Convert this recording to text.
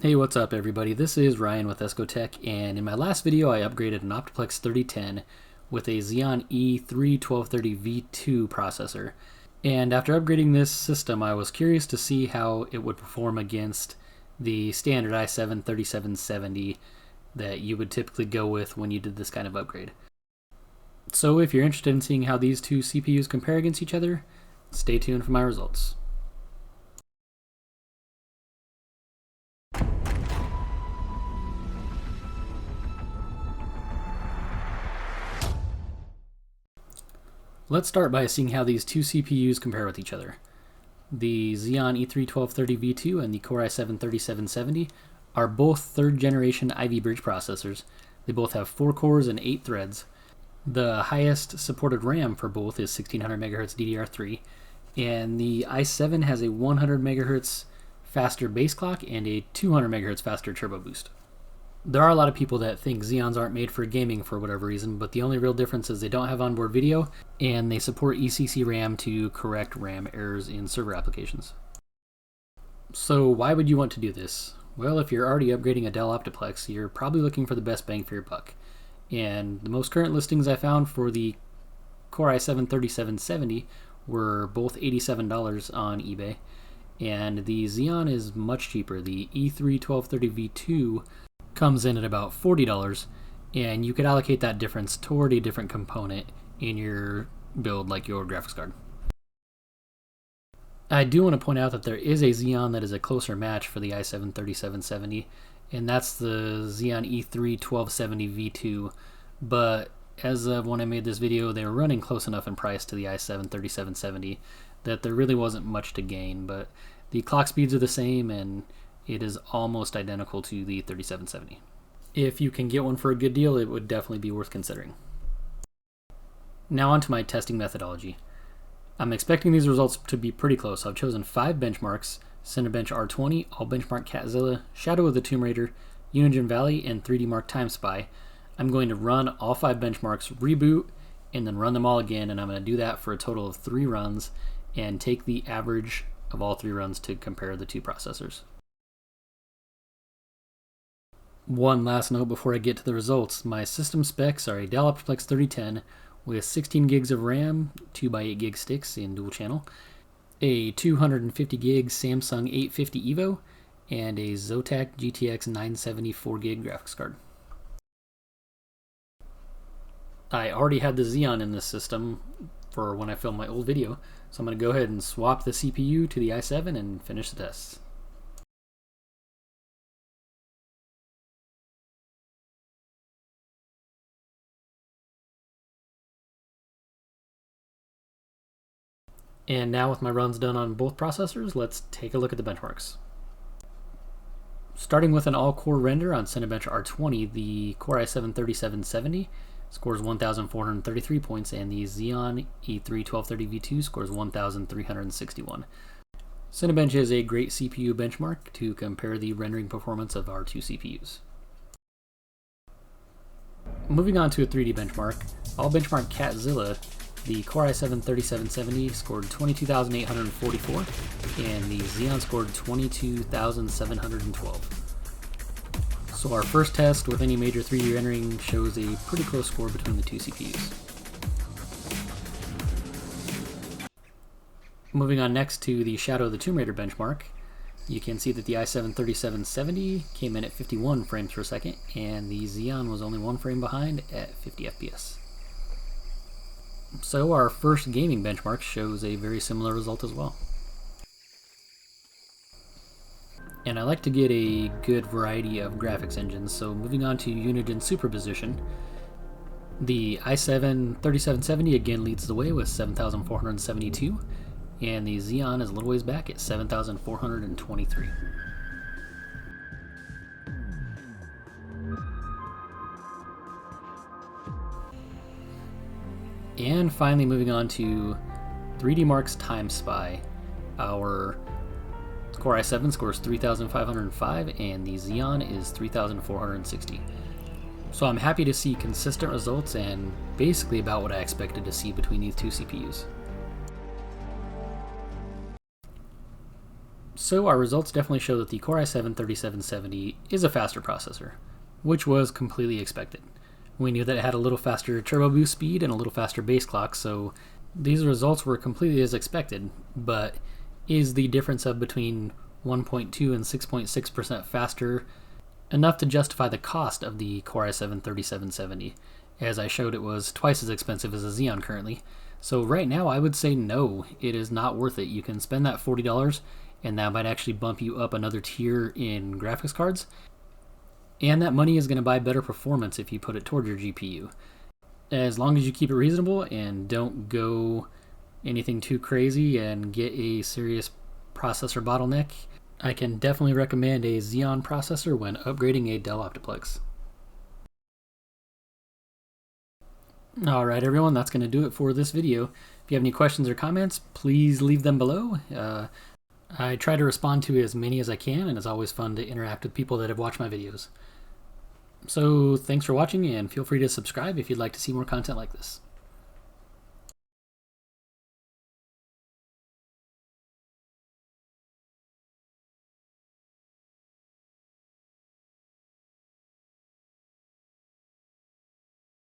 Hey, what's up everybody? This is Ryan with Escotech, and in my last video I upgraded an Optiplex 3010 with a Xeon E3-1230V2 processor. And after upgrading this system, I was curious to see how it would perform against the standard i7-3770 that you would typically go with when you did this kind of upgrade. So if you're interested in seeing how these two CPUs compare against each other, stay tuned for my results. Let's start by seeing how these two CPUs compare with each other. The Xeon E3-1230V2 and the Core i7-3770 are both third generation Ivy Bridge processors. They both have 4 cores and 8 threads. The highest supported RAM for both is 1600 MHz DDR3, and the i7 has a 100 MHz faster base clock and a 200 MHz faster turbo boost. There are a lot of people that think Xeons aren't made for gaming for whatever reason, but the only real difference is they don't have onboard video, and they support ECC RAM to correct RAM errors in server applications. So why would you want to do this? Well, if you're already upgrading a Dell Optiplex, you're probably looking for the best bang for your buck. And the most current listings I found for the Core i7-3770 were both $87 on eBay, and the Xeon is much cheaper. The E3-1230V2 comes in at about $40, and you could allocate that difference toward a different component in your build, like your graphics card. I do want to point out that there is a Xeon that is a closer match for the i7-3770, and that's the Xeon E3-1270V2, but as of when I made this video, they were running close enough in price to the i7-3770 that there really wasn't much to gain, but the clock speeds are the same, and it is almost identical to the 3770. If you can get one for a good deal, it would definitely be worth considering. Now on to my testing methodology. I'm expecting these results to be pretty close. I've chosen 5 benchmarks: Cinebench R20, All Benchmark Catzilla, Shadow of the Tomb Raider, Unigine Valley, and 3D Mark Time Spy. I'm going to run all 5 benchmarks, reboot, and then run them all again, and I'm going to do that for a total of 3 runs and take the average of all 3 runs to compare the two processors. One last note before I get to the results. My system specs are a Dell Optiplex 3010 with 16 gigs of RAM, 2x8 gig sticks in dual channel, a 250 gig Samsung 850 EVO, and a Zotac GTX 970 4GB graphics card. I already had the Xeon in this system for when I filmed my old video, so I'm going to go ahead and swap the CPU to the i7 and finish the tests. And now with my runs done on both processors, let's take a look at the benchmarks. Starting with an all-core render on Cinebench R20, the Core i7-3770 scores 1,433 points, and the Xeon E3-1230V2 scores 1,361. Cinebench is a great CPU benchmark to compare the rendering performance of our two CPUs. Moving on to a 3D benchmark, All Benchmark Catzilla, the Core i7-3770 scored 22,844, and the Xeon scored 22,712. So our first test with any major 3D rendering shows a pretty close score between the two CPUs. Moving on next to the Shadow of the Tomb Raider benchmark, you can see that the i7-3770 came in at 51 frames per second, and the Xeon was only 1 frame behind at 50 FPS. So our first gaming benchmark shows a very similar result as well. And I like to get a good variety of graphics engines, so moving on to Unigine superposition, the i7-3770 again leads the way with 7,472, and the Xeon is a little ways back at 7,423. And finally moving on to 3D Mark's Time Spy. Our Core i7 scores 3,505 and the Xeon is 3,460. So I'm happy to see consistent results and basically about what I expected to see between these two CPUs. So our results definitely show that the Core i7-3770 is a faster processor, which was completely expected. We knew that it had a little faster turbo boost speed and a little faster base clock, so these results were completely as expected, but is the difference of between 1.2 and 6.6% faster enough to justify the cost of the Core i7-3770? As I showed, it was twice as expensive as a Xeon currently. So right now I would say no, it is not worth it. You can spend that $40 and that might actually bump you up another tier in graphics cards. And that money is going to buy better performance if you put it toward your GPU. As long as you keep it reasonable and don't go anything too crazy and get a serious processor bottleneck, I can definitely recommend a Xeon processor when upgrading a Dell Optiplex. Alright everyone, that's going to do it for this video. If you have any questions or comments, please leave them below. I try to respond to as many as I can, and it's always fun to interact with people that have watched my videos. So thanks for watching, and feel free to subscribe if you'd like to see more content like this.